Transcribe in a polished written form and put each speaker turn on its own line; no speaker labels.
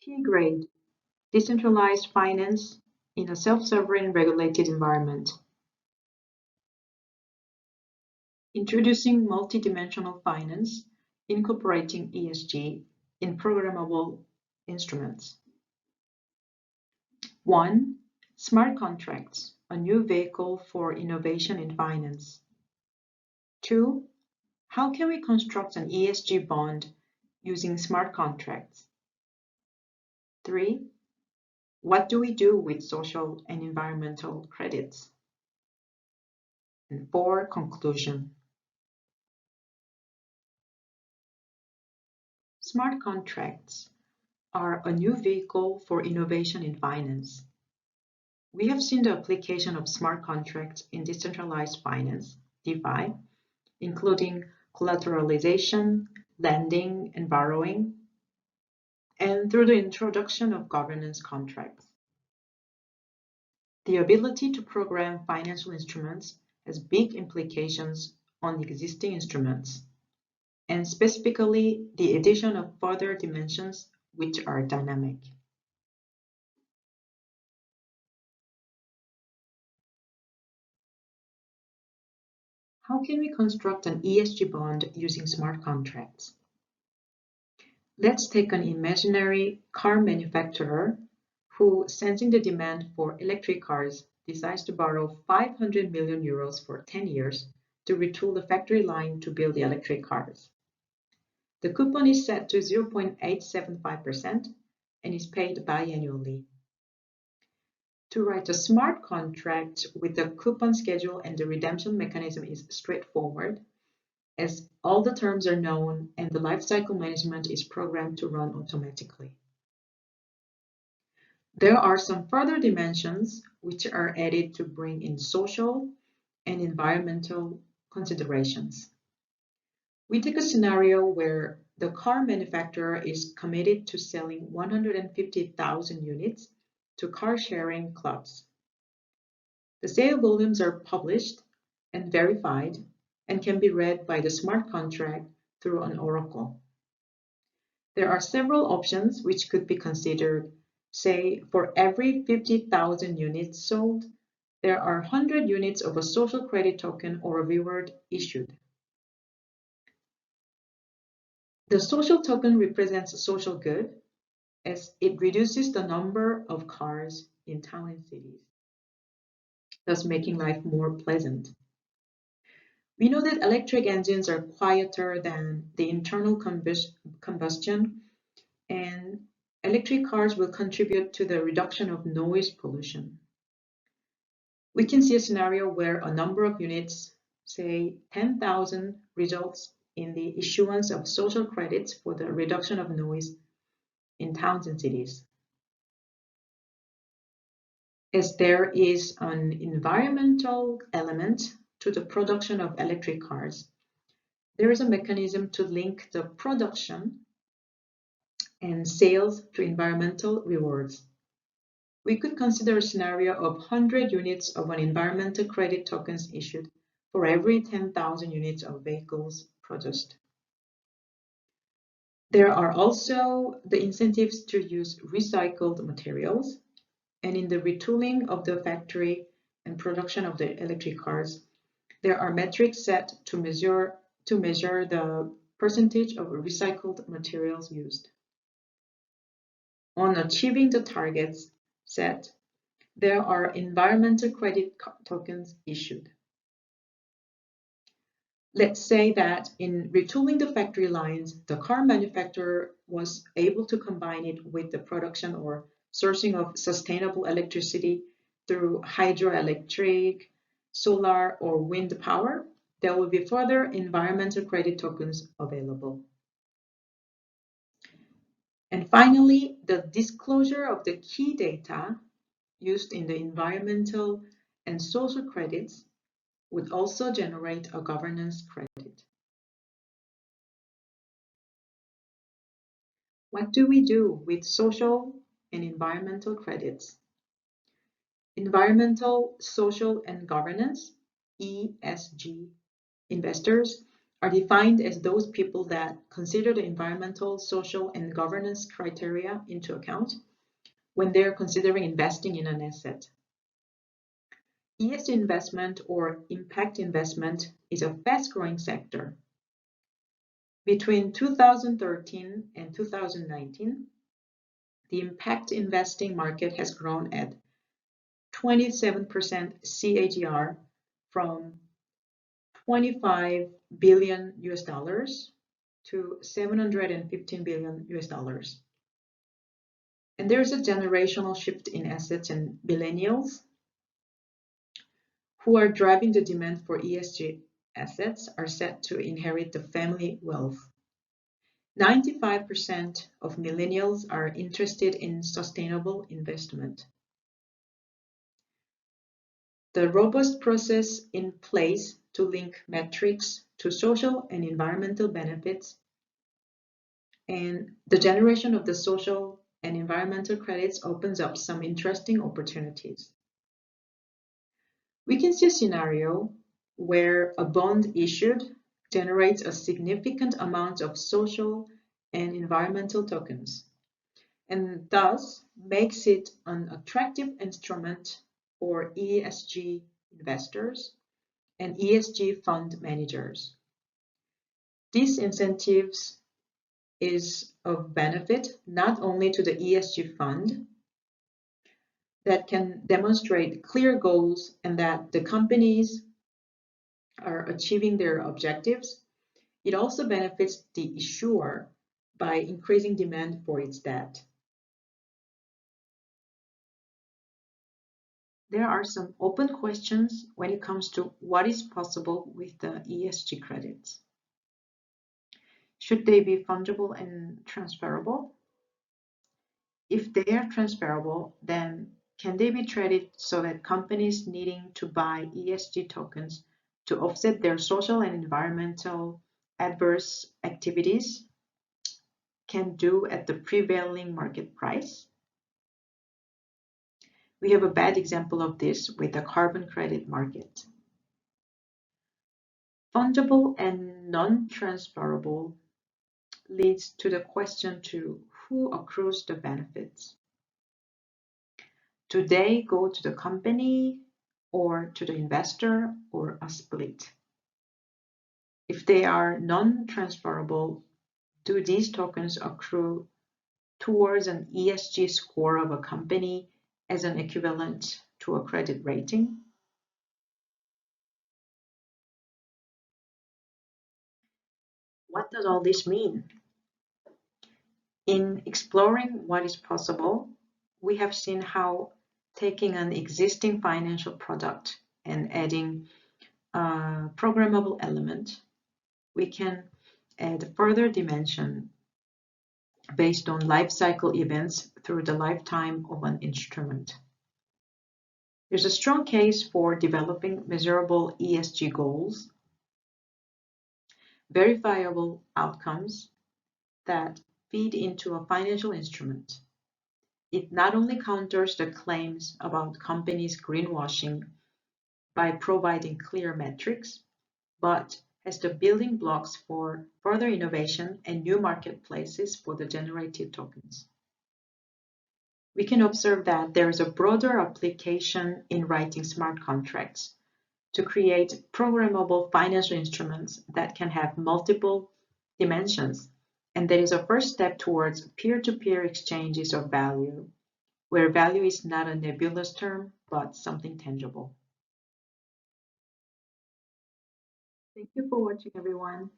Tgrade, Decentralized Finance in a Self-Sovereign Regulated Environment. Introducing multidimensional finance, incorporating ESG in programmable instruments. 1. Smart contracts, a new vehicle for innovation in finance. 2. How can we construct an ESG bond using smart contracts? 3. What do we do with social and environmental credits? And 4. Conclusion. Smart contracts are a new vehicle for innovation in finance. We have seen the application of smart contracts in decentralized finance, DeFi, including collateralisation, lending and borrowing, and through the introduction of governance contracts. The ability to program financial instruments has big implications on existing instruments, and specifically the addition of further dimensions which are dynamic. How can we construct an ESG bond using smart contracts? Let's take an imaginary car manufacturer who, sensing the demand for electric cars, decides to borrow 500 million euros for 10 years to retool the factory line to build the electric cars. The coupon is set to 0.875% and is paid biannually. To write a smart contract with the coupon schedule and the redemption mechanism is straightforward, as all the terms are known and the lifecycle management is programmed to run automatically. There are some further dimensions which are added to bring in social and environmental considerations. We take a scenario where the car manufacturer is committed to selling 150,000 units to car-sharing clubs. The sale volumes are published and verified and can be read by the smart contract through an oracle. There are several options which could be considered. Say, for every 50,000 units sold, there are 100 units of a social credit token or a reward issued. The social token represents a social good, as it reduces the number of cars in towns and cities, thus making life more pleasant. We know that electric engines are quieter than the internal combustion, and electric cars will contribute to the reduction of noise pollution. We can see a scenario where a number of units, say 10,000, results in the issuance of social credits for the reduction of noise in towns and cities. As there is an environmental element to the production of electric cars, there is a mechanism to link the production and sales to environmental rewards. We could consider a scenario of 100 units of an environmental credit tokens issued for every 10,000 units of vehicles produced. There are also the incentives to use recycled materials, and in the retooling of the factory and production of the electric cars, there are metrics set to measure the percentage of recycled materials used. On achieving the targets set, there are environmental credit tokens issued. Let's say that in retooling the factory lines, the car manufacturer was able to combine it with the production or sourcing of sustainable electricity through hydroelectric, solar, or wind power. There will be further environmental credit tokens available. And finally, the disclosure of the key data used in the environmental and social credits would also generate a governance credit. What do we do with social and environmental credits? Environmental, social, and governance, ESG, investors are defined as those people that consider the environmental, social, and governance criteria into account when they're considering investing in an asset. ESG investment or impact investment is a fast-growing sector. Between 2013 and 2019, the impact investing market has grown at 27% CAGR from $25 billion to $715 billion. And there's a generational shift in assets, and millennials who are driving the demand for ESG assets are set to inherit the family wealth. 95% of millennials are interested in sustainable investment. The robust process in place to link metrics to social and environmental benefits and the generation of the social and environmental credits opens up some interesting opportunities. We can see a scenario where a bond issued generates a significant amount of social and environmental tokens, and thus makes it an attractive instrument for ESG investors and ESG fund managers. These incentives is of benefit not only to the ESG fund that can demonstrate clear goals and that the companies are achieving their objectives, it also benefits the issuer by increasing demand for its debt. There are some open questions when it comes to what is possible with the ESG credits. Should they be fungible and transferable? If they are transferable, then can they be traded so that companies needing to buy ESG tokens to offset their social and environmental adverse activities can do at the prevailing market price? We have a bad example of this with the carbon credit market. Fungible and non-transferable leads to the question to who accrues the benefits. Do they go to the company or to the investor or a split? If they are non-transferable, do these tokens accrue towards an ESG score of a company as an equivalent to a credit rating? What does all this mean? In exploring what is possible, we have seen how taking an existing financial product and adding a programmable element, we can add further dimension based on life cycle events through the lifetime of an instrument. There's a strong case for developing measurable ESG goals, verifiable outcomes that feed into a financial instrument. It not only counters the claims about companies greenwashing by providing clear metrics, but has the building blocks for further innovation and new marketplaces for the generated tokens. We can observe that there is a broader application in writing smart contracts to create programmable financial instruments that can have multiple dimensions, and there is a first step towards peer-to-peer exchanges of value, where value is not a nebulous term, but something tangible. Thank you for watching, everyone.